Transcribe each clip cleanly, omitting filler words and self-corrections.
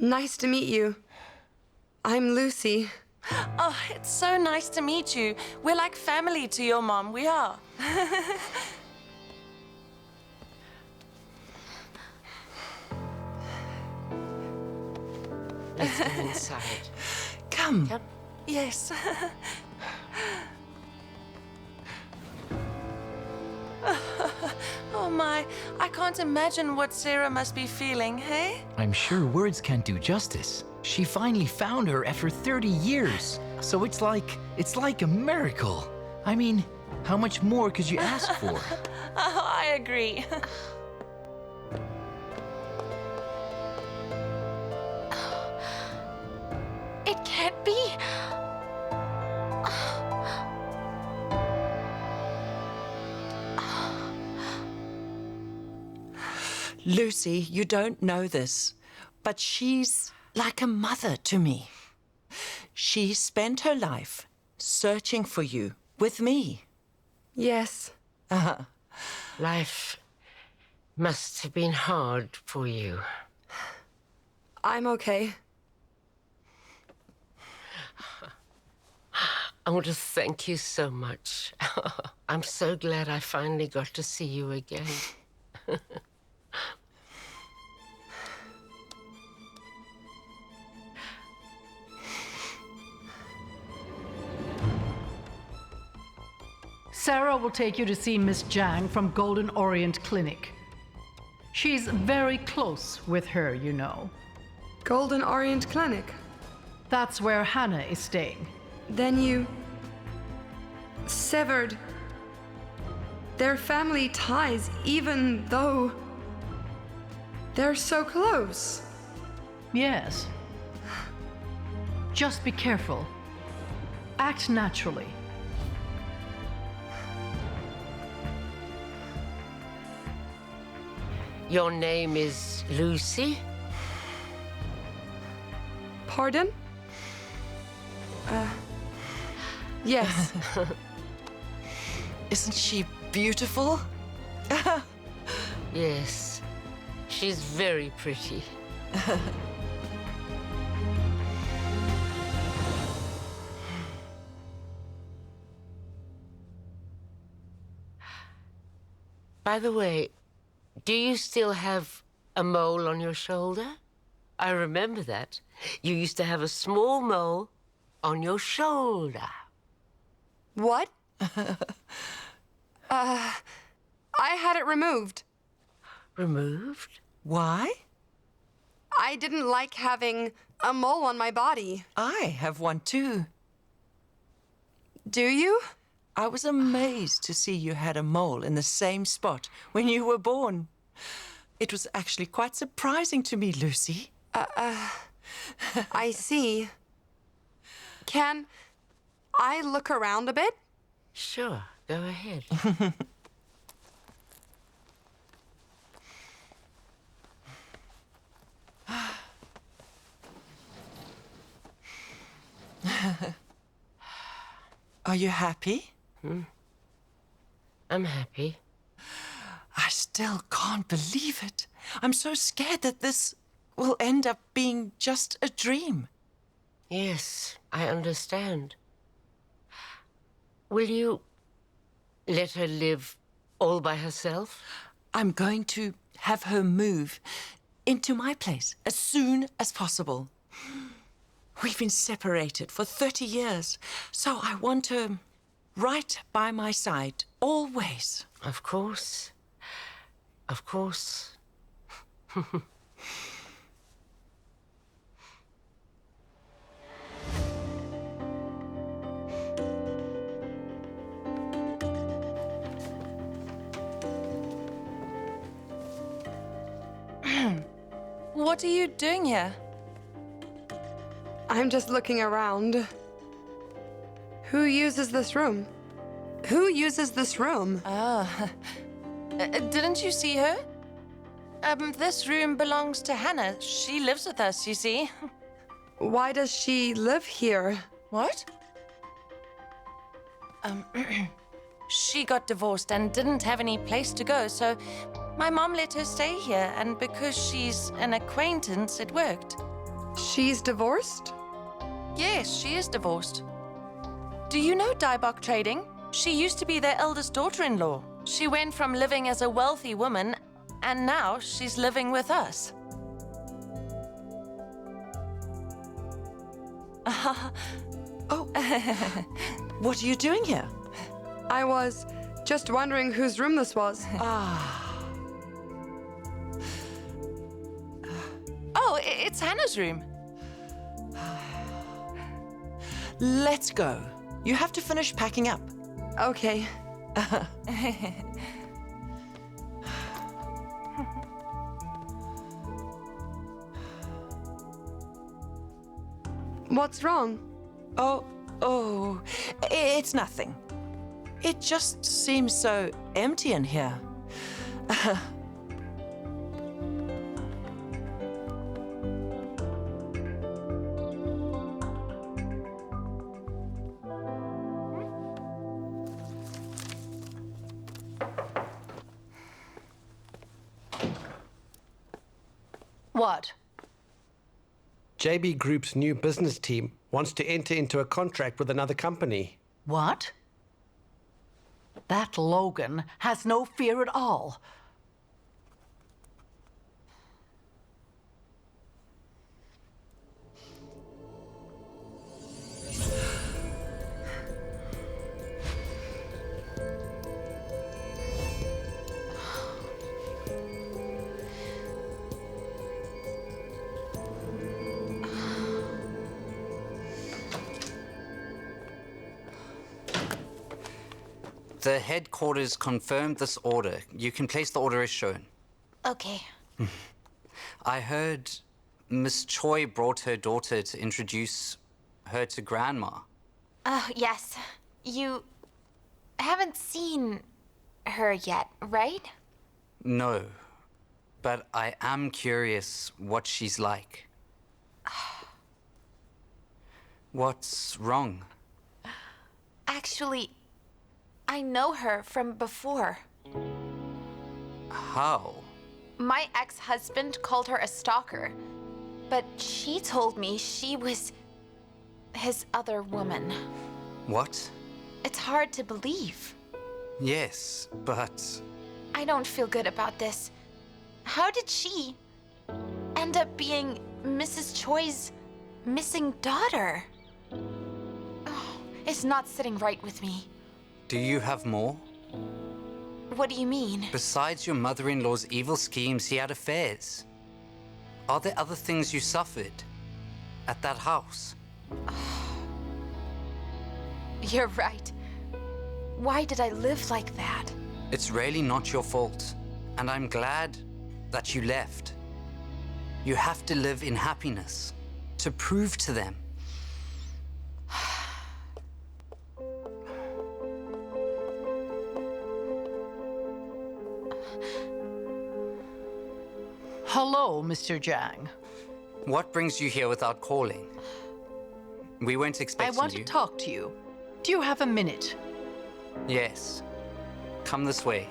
Nice to meet you. I'm Lucy. Oh, it's so nice to meet you. We're like family to your mom, we are. Let's go inside. Come. Come. Yes. Oh my, I can't imagine what Sarah must be feeling, hey? I'm sure words can't do justice. She finally found her after 30 years. So it's like a miracle. I mean, how much more could you ask for? Oh, I agree. It can't be. Lucy, you don't know this, but she's like a mother to me. She spent her life searching for you with me. Yes. Life must have been hard for you. I'm okay. I want to thank you so much. I'm so glad I finally got to see you again. Sarah will take you to see Miss Jang from Golden Orient Clinic. She's very close with her, you know. Golden Orient Clinic. That's where Hannah is staying. Then you severed their family ties, even though they're so close. Yes. Just be careful. Act naturally. Your name is Lucy? Pardon? Yes. Isn't she beautiful? Yes. She's very pretty. By the way, do you still have a mole on your shoulder? I remember that. You used to have a small mole on your shoulder. What? I had it removed. Removed? Why? I didn't like having a mole on my body. I have one too. Do you? I was amazed to see you had a mole in the same spot when you were born. It was actually quite surprising to me, Lucy. I see. Can I look around a bit? Sure, go ahead. Are you happy? I'm happy. I still can't believe it. I'm so scared that this will end up being just a dream. Yes, I understand. Will you let her live all by herself? I'm going to have her move into my place as soon as possible. We've been separated for 30 years, so I want her right by my side, always. Of course. Of course. What are you doing here? I'm just looking around. Who uses this room? Who uses this room? Didn't you see her? This room belongs to Hannah. She lives with us, you see. Why does she live here? What? She got divorced and didn't have any place to go, so my mom let her stay here, and because she's an acquaintance, it worked. She's divorced? Yes, she is divorced. Do you know Dybok Trading? She used to be their eldest daughter-in-law. She went from living as a wealthy woman, and now she's living with us. Oh, what are you doing here? I was just wondering whose room this was. Oh, it's Hannah's room. Let's go. You have to finish packing up. Okay. What's wrong? Oh, it's nothing. It just seems so empty in here. What? JB Group's new business team wants to enter into a contract with another company. What? That Logan has no fear at all. The headquarters confirmed this order. You can place the order as shown. Okay. I heard Miss Choi brought her daughter to introduce her to Grandma. Oh, yes. You haven't seen her yet, right? No, but I am curious what she's like. What's wrong? Actually, I know her from before. How? My ex-husband called her a stalker, but she told me she was his other woman. What? It's hard to believe. Yes, but... I don't feel good about this. How did she end up being Mrs. Choi's missing daughter? Oh, it's not sitting right with me. Do you have more? What do you mean? Besides your mother-in-law's evil schemes, he had affairs. Are there other things you suffered at that house? You're right. Why did I live like that? It's really not your fault, and I'm glad that you left. You have to live in happiness to prove to them. Hello, Mr. Jang. What brings you here without calling? We weren't I expecting want you. to talk to you. Do you have a minute? Yes. Come this way.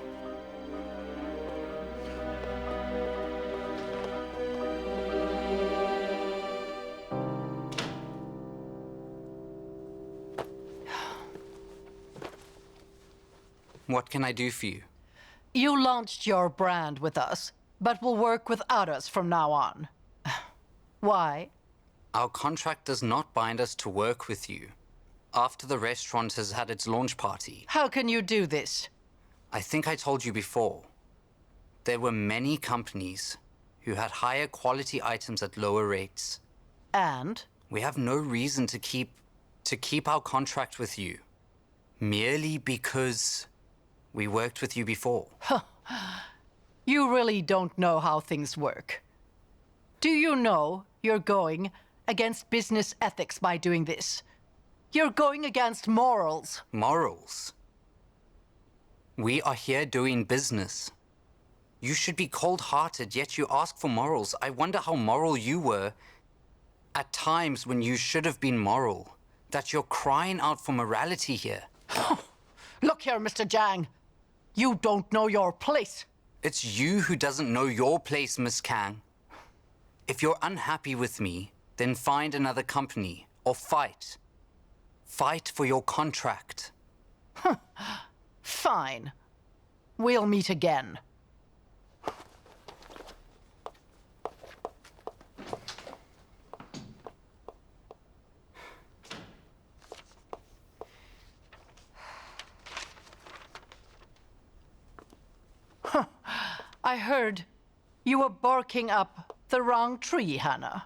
What can I do for you? You launched your brand with us, but will work without us from now on. Why? Our contract does not bind us to work with you after the restaurant has had its launch party. How can you do this? I think I told you before. There were many companies who had higher quality items at lower rates. And? We have no reason to keep our contract with you, merely because we worked with you before. You really don't know how things work. Do you know you're going against business ethics by doing this? You're going against morals. Morals? We are here doing business. You should be cold-hearted, yet you ask for morals. I wonder how moral you were at times when you should have been moral. That you're crying out for morality here. Look here, Mr. Jang. You don't know your place. It's you who doesn't know your place, Miss Kang. If you're unhappy with me, then find another company or fight. Fight for your contract. Fine. We'll meet again. I heard you were barking up the wrong tree, Hannah.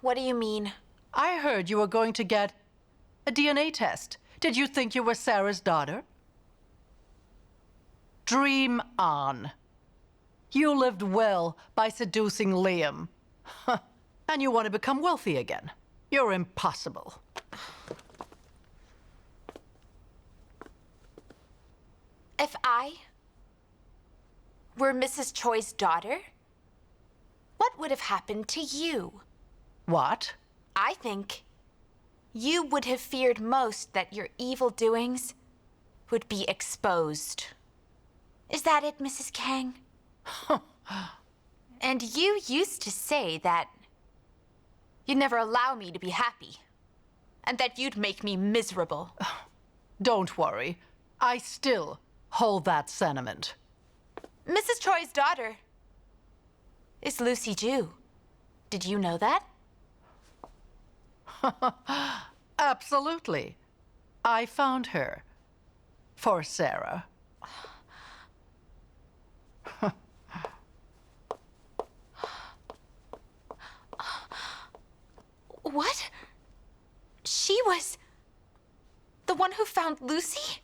What do you mean? I heard you were going to get a DNA test. Did you think you were Sarah's daughter? Dream on. You lived well by seducing Liam. And you want to become wealthy again. You're impossible. If I were Mrs. Choi's daughter, what would have happened to you? What? I think you would have feared most that your evil doings would be exposed. Is that it, Mrs. Kang? And you used to say that you'd never allow me to be happy, and that you'd make me miserable. Don't worry. I still hold that sentiment. Mrs. Choi's daughter is Lucy Ju. Did you know that? Absolutely. I found her for Sarah. What? She was the one who found Lucy?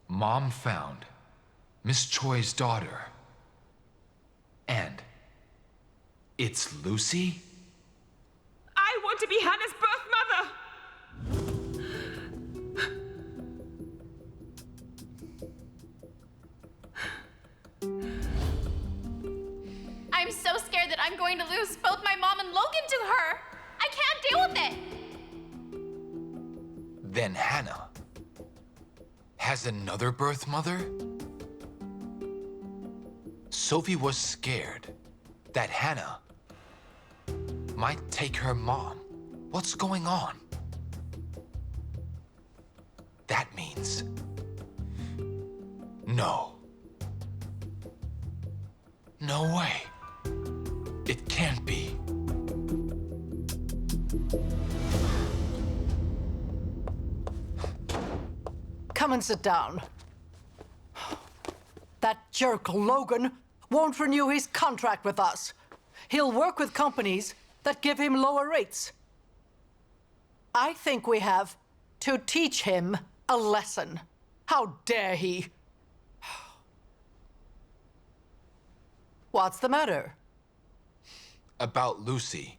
Mom found Miss Choi's daughter. And it's Lucy? I want to be Hannah's birth mother! I'm so scared that I'm going to lose both my mom and Logan to her. I can't deal with it. Then Hannah has another birth mother? Sophie was scared that Hannah might take her mom. What's going on? That means no. No way. It can't be. Come and sit down. That jerk Logan won't renew his contract with us. He'll work with companies that give him lower rates. I think we have to teach him a lesson. How dare he? What's the matter? About Lucy.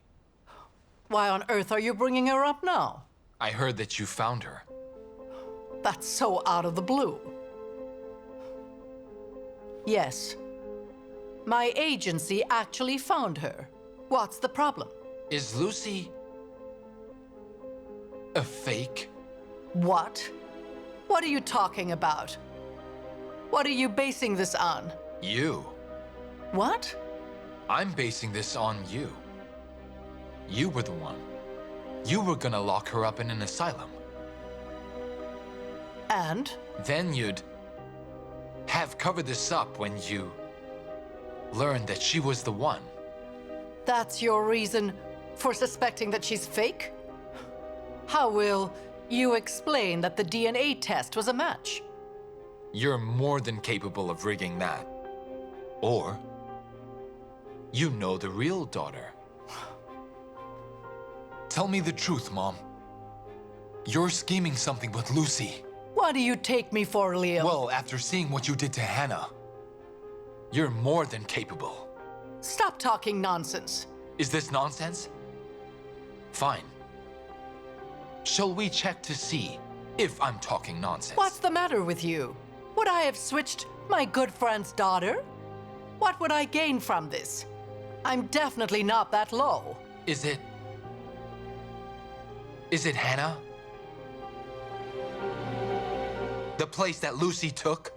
Why on earth are you bringing her up now? I heard that you found her. That's so out of the blue. Yes. My agency actually found her. What's the problem? Is Lucy a fake? What? What are you talking about? What are you basing this on? You. What? I'm basing this on you. You were the one. You were gonna lock her up in an asylum. And? Then you'd have covered this up when you learned that she was the one. That's your reason for suspecting that she's fake? How will you explain that the DNA test was a match? You're more than capable of rigging that. Or you know the real daughter. Tell me the truth, Mom. You're scheming something with Lucy. What do you take me for, Liam? Well, after seeing what you did to Hannah, you're more than capable. Stop talking nonsense. Is this nonsense? Fine. Shall we check to see if I'm talking nonsense? What's the matter with you? Would I have switched my good friend's daughter? What would I gain from this? I'm definitely not that low. Is it Hannah? The place that Lucy took?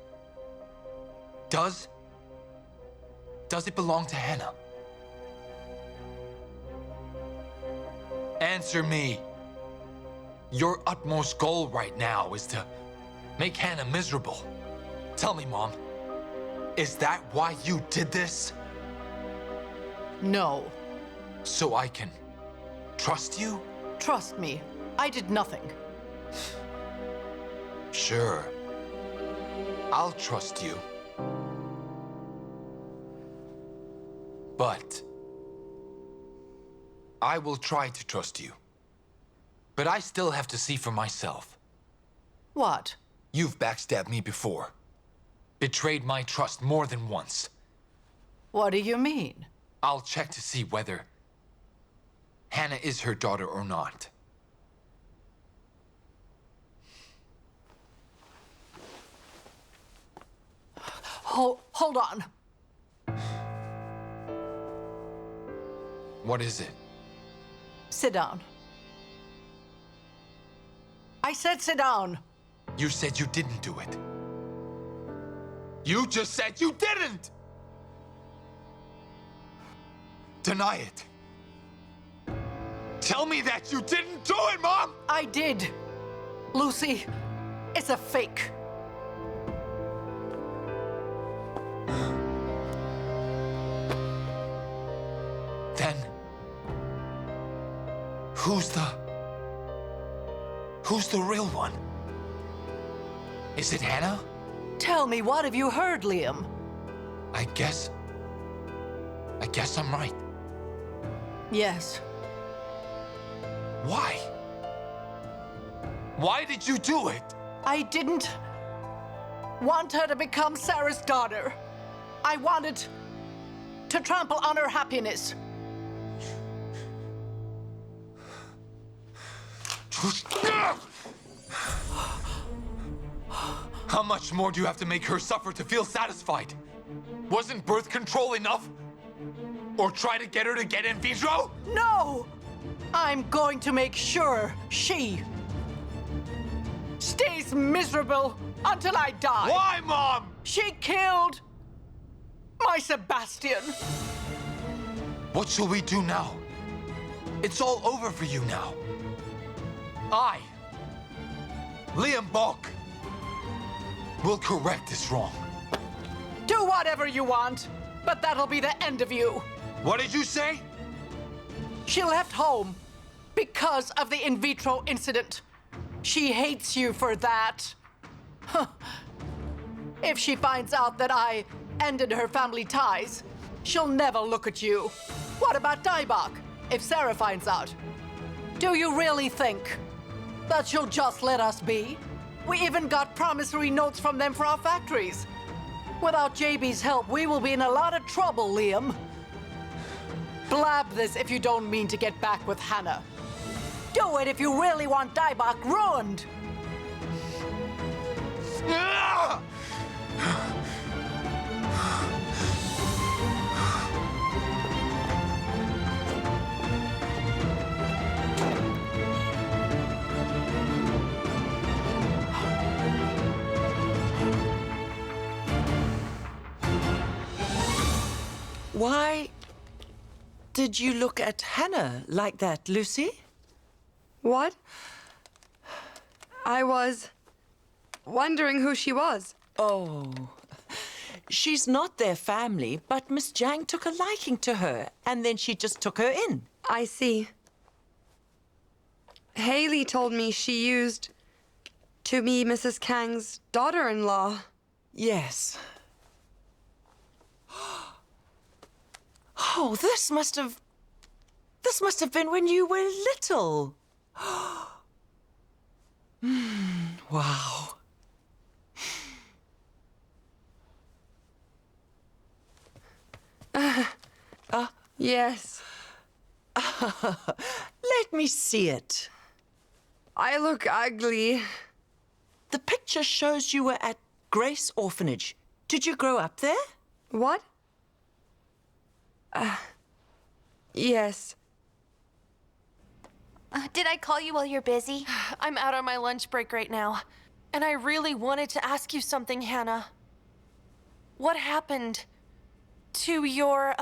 Does it belong to Hannah? Answer me. Your utmost goal right now is to make Hannah miserable. Tell me, Mom, is that why you did this? No. So I can trust you? Trust me, I did nothing. Sure. I'll trust you. But I will try to trust you. But I still have to see for myself. What? You've backstabbed me before. Betrayed my trust more than once. What do you mean? I'll check to see whether Hannah is her daughter or not. Hold on. What is it? Sit down. I said sit down. You said you didn't do it. You just said you didn't! Deny it. Tell me that you didn't do it, Mom! I did. Lucy, it's a fake. Then, who's the real one? Is it Hannah? Tell me, what have you heard, Liam? I guess I'm right. Yes. Why? Why did you do it? I didn't want her to become Sarah's daughter. I wanted to trample on her happiness. How much more do you have to make her suffer to feel satisfied? Wasn't birth control enough? Or try to get her to get in vitro? No! I'm going to make sure she stays miserable until I die. Why, Mom? She killed my Sebastian. What shall we do now? It's all over for you now. I, Liam Balk, will correct this wrong. Do whatever you want, but that'll be the end of you. What did you say? She left home because of the in vitro incident. She hates you for that. If she finds out that I ended her family ties, she'll never look at you. What about Daibak, if Sarah finds out? Do you really think that she'll just let us be? We even got promissory notes from them for our factories. Without JB's help, we will be in a lot of trouble, Liam. Blab this if you don't mean to get back with Hannah. Do it if you really want Daibak ruined. Why did you look at Hannah like that, Lucy? What? I was wondering who she was. Oh, she's not their family, but Miss Jang took a liking to her, and then she just took her in. I see. Haley told me she used to be Mrs. Kang's daughter-in-law. Yes. Oh, this must have been when you were little. Wow. Yes. Let me see it. I look ugly. The picture shows you were at Grace Orphanage. Did you grow up there? What? Yes. Did I call you while you're busy? I'm out on my lunch break right now, and I really wanted to ask you something, Hannah. What happened to your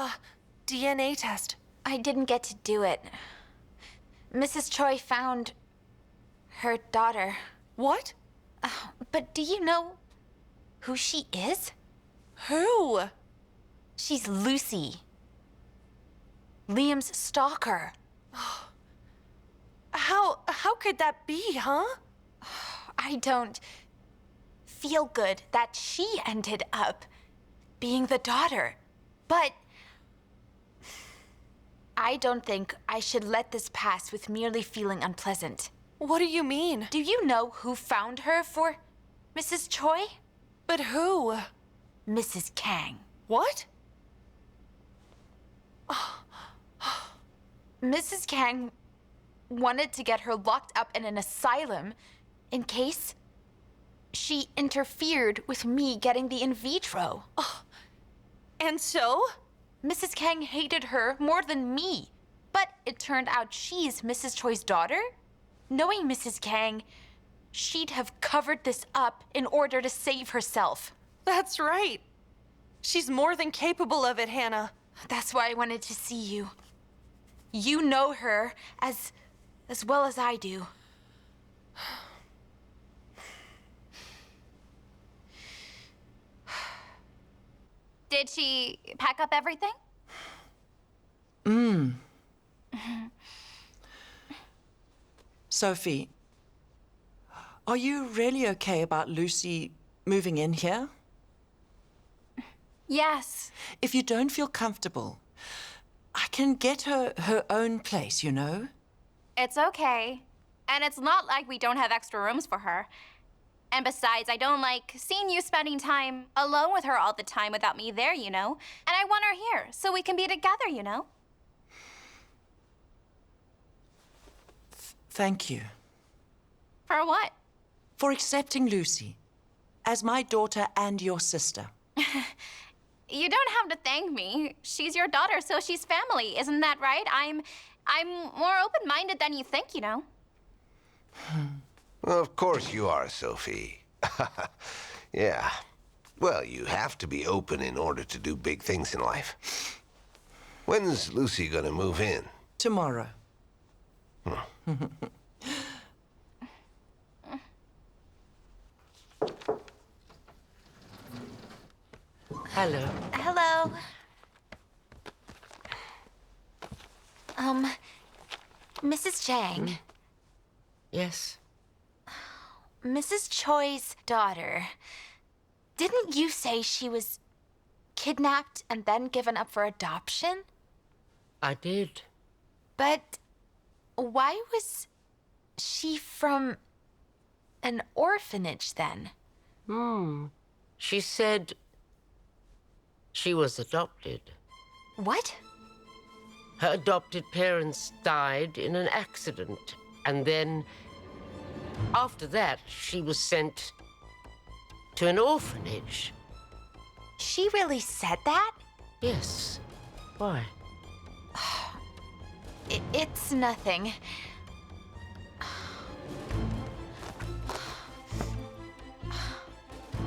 DNA test? I didn't get to do it. Mrs. Choi found her daughter. What? But do you know who she is? Who? She's Lucy. Liam's stalker. How could that be, huh? I don't feel good that she ended up being the daughter. But I don't think I should let this pass with merely feeling unpleasant. What do you mean? Do you know who found her for Mrs. Choi? But who? Mrs. Kang. What? Mrs. Kang wanted to get her locked up in an asylum in case she interfered with me getting the in vitro. And so? Mrs. Kang hated her more than me. But it turned out she's Mrs. Choi's daughter. Knowing Mrs. Kang, she'd have covered this up in order to save herself. That's right. She's more than capable of it, Hannah. That's why I wanted to see you. You know her as well as I do. Did she pack up everything? Sophie, are you really okay about Lucy moving in here? Yes. If you don't feel comfortable, I can get her her own place, you know? It's okay. And it's not like we don't have extra rooms for her. And besides, I don't like seeing you spending time alone with her all the time without me there, you know? And I want her here so we can be together, you know? Thank you For what? for accepting Lucy as my daughter and your sister. You don't have to thank me. She's your daughter, so she's family. Isn't that right? I'm more open-minded than you think, you know? Well, of course you are, Sophie. Yeah. Well, you have to be open in order to do big things in life. When's Lucy gonna move in? Tomorrow. Hello. Hello. Mrs. Jang. Yes. Mrs. Choi's daughter. Didn't you say she was kidnapped and then given up for adoption? I did. But why was she from an orphanage then? She said she was adopted. What? Her adopted parents died in an accident, and then after that, she was sent to an orphanage. She really said that? Yes. Why? It's nothing.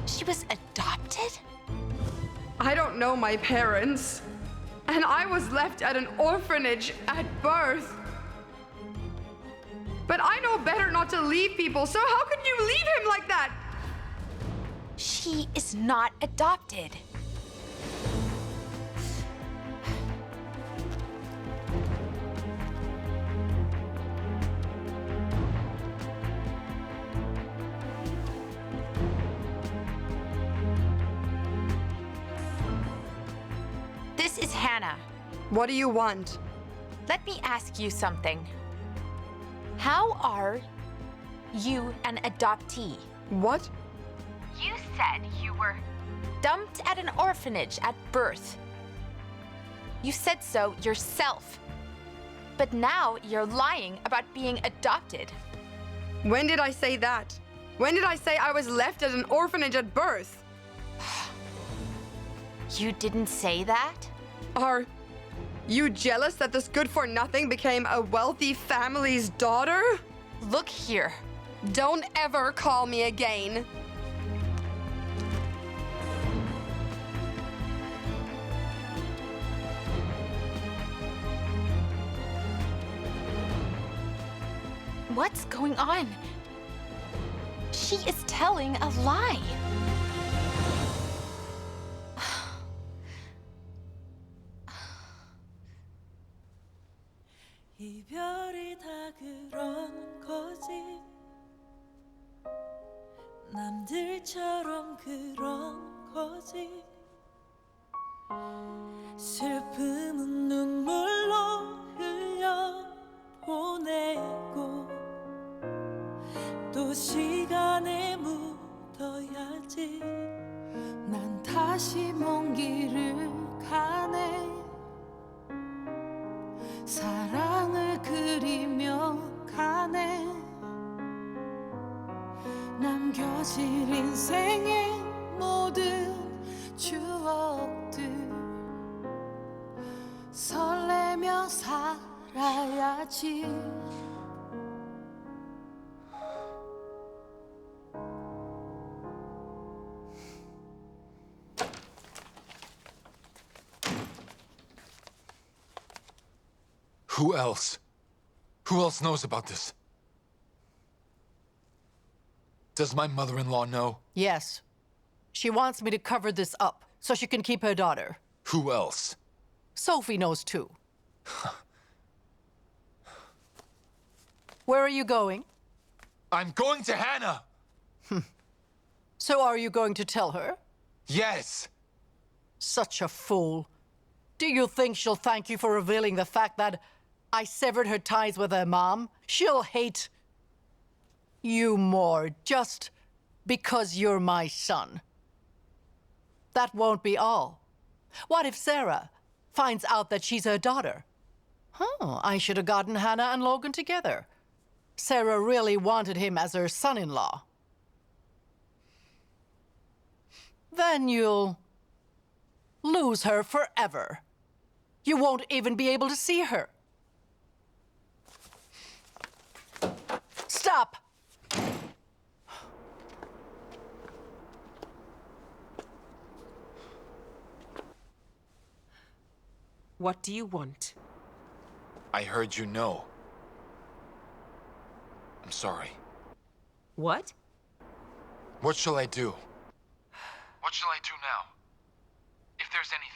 She was adopted? I don't know my parents. And I was left at an orphanage at birth. But I know better not to leave people, so how could you leave him like that? She is not adopted. This is Hannah. What do you want? Let me ask you something. How are you an adoptee? What? You said you were dumped at an orphanage at birth. You said so yourself. But now you're lying about being adopted. When did I say that? When did I say I was left at an orphanage at birth? You didn't say that? Are you jealous that this good-for-nothing became a wealthy family's daughter? Look here. Don't ever call me again. What's going on? She is telling a lie. 이별이 다 그런 거지. 남들처럼 그런 거지. 슬픔은 눈물로 흘려 보내고 또 시간에 묻어야지. 난 다시 먼 길을 가네. 사랑을 그리며 가네. 남겨질 인생의 모든 추억들 설레며 살아야지. Who else? Who else knows about this? Does my mother-in-law know? Yes. She wants me to cover this up so she can keep her daughter. Who else? Sophie knows too. Where are you going? I'm going to Hannah! So are you going to tell her? Yes! Such a fool. Do you think she'll thank you for revealing the fact that I severed her ties with her mom? She'll hate you more just because you're my son. That won't be all. What if Sarah finds out that she's her daughter? I should have gotten Hannah and Logan together. Sarah really wanted him as her son-in-law. Then you'll lose her forever. You won't even be able to see her. Stop! What do you want? I heard you know. I'm sorry. What? What shall I do? What shall I do now? If there's anything.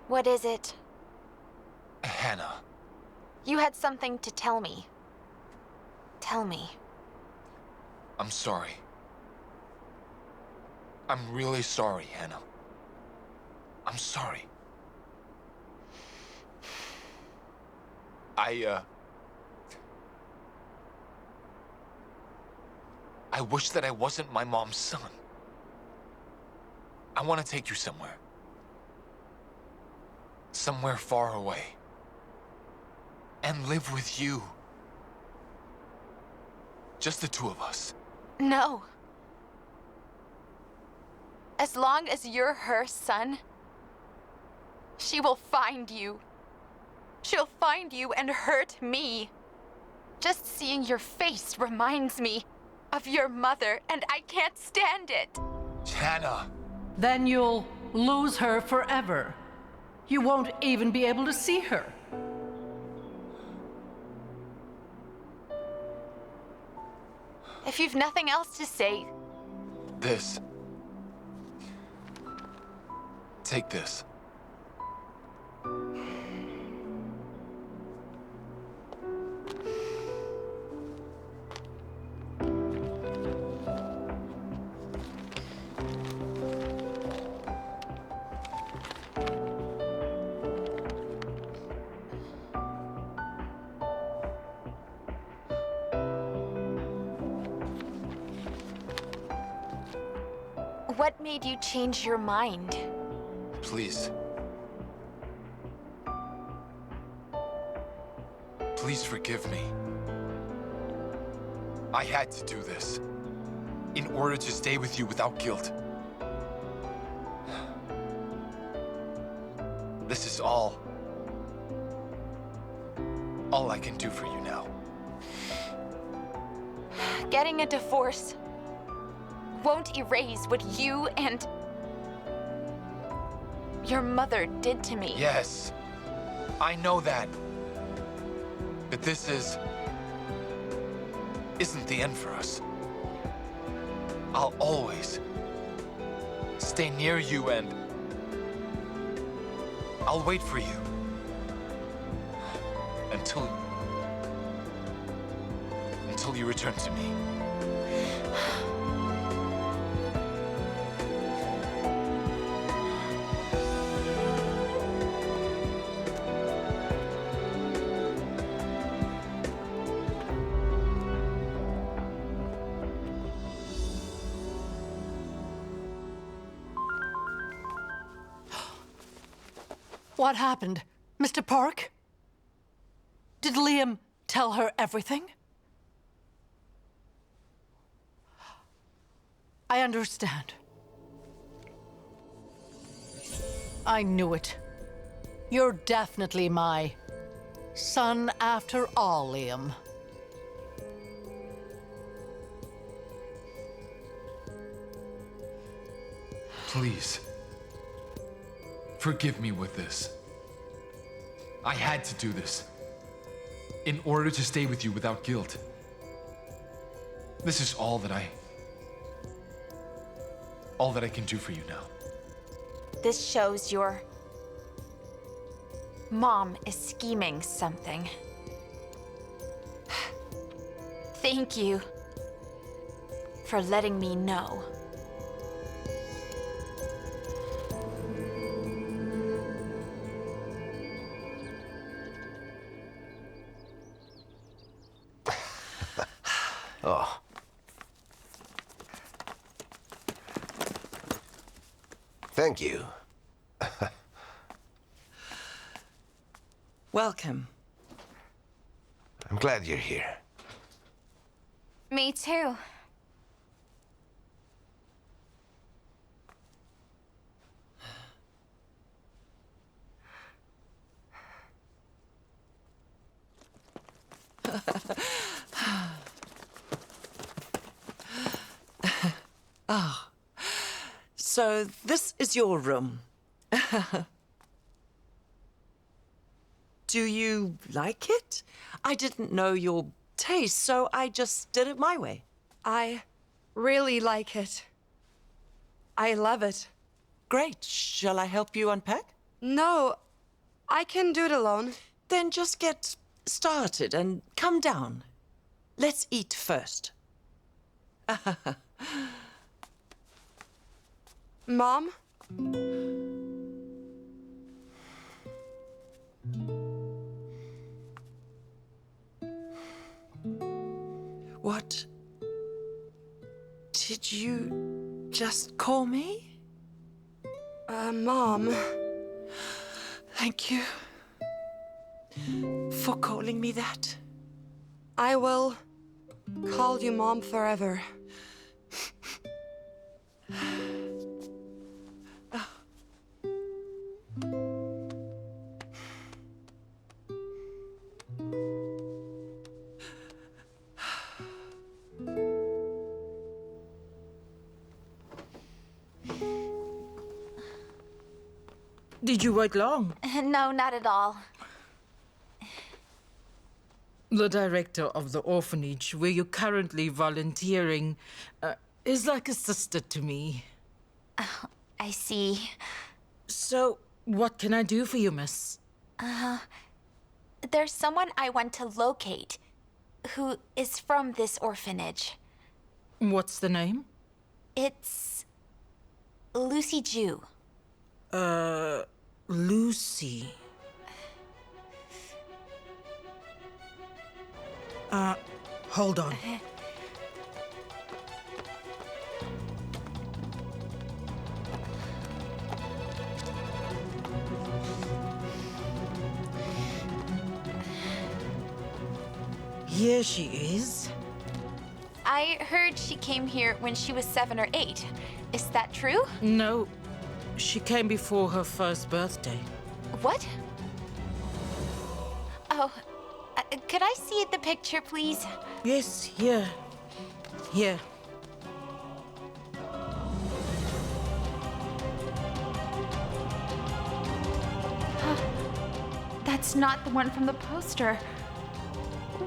What is it? Hannah. You had something to tell me. Tell me. I'm sorry. I'm really sorry, Hannah. I'm sorry. I wish that I wasn't my mom's son. I want to take you somewhere. Somewhere far away. And live with you. Just the two of us. No. As long as you're her son, she will find you. She'll find you and hurt me. Just seeing your face reminds me of your mother, and I can't stand it. Hannah. Then you'll lose her forever. You won't even be able to see her. If you've nothing else to say... This. Take this. What made you change your mind? Please. Please forgive me. I had to do this in order to stay with you without guilt. This is all I can do for you now. Getting a divorce won't erase what you and your mother did to me. Yes, I know that. But this isn't the end for us. I'll always stay near you and I'll wait for you until you return to me. What happened? Mr. Park? Did Liam tell her everything? I understand. I knew it. You're definitely my son after all, Liam. Please, forgive me with this. I had to do this in order to stay with you without guilt. This is all that I can do for you now. This shows your mom is scheming something. Thank you for letting me know. Oh. Thank you. Welcome. I'm glad you're here. Me too. Ah, so this is your room. Do you like it? I didn't know your taste, so I just did it my way. I really like it. I love it. Great. Shall I help you unpack? No, I can do it alone. Then just get started and come down. Let's eat first. Mom? What? Did you just call me? Mom. Thank you for calling me that. I will call you Mom forever. Did you wait long? No, not at all. The director of the orphanage where you're currently volunteering is like a sister to me. Oh, I see. So, what can I do for you, miss? There's someone I want to locate who is from this orphanage. What's the name? It's Lucy Ju. Lucy. Hold on. Here she is. I heard she came here when she was 7 or 8. Is that true? No, she came before her first birthday. What? Oh, could I see the picture, please? Yes, here. Here. That's not the one from the poster.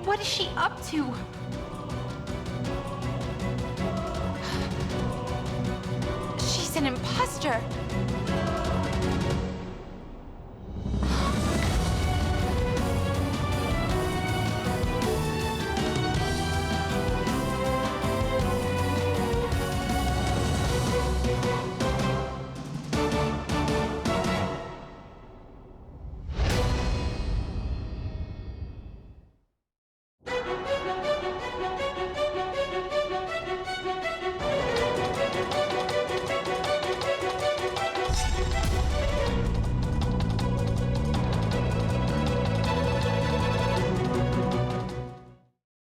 What is she up to? She's an imposter.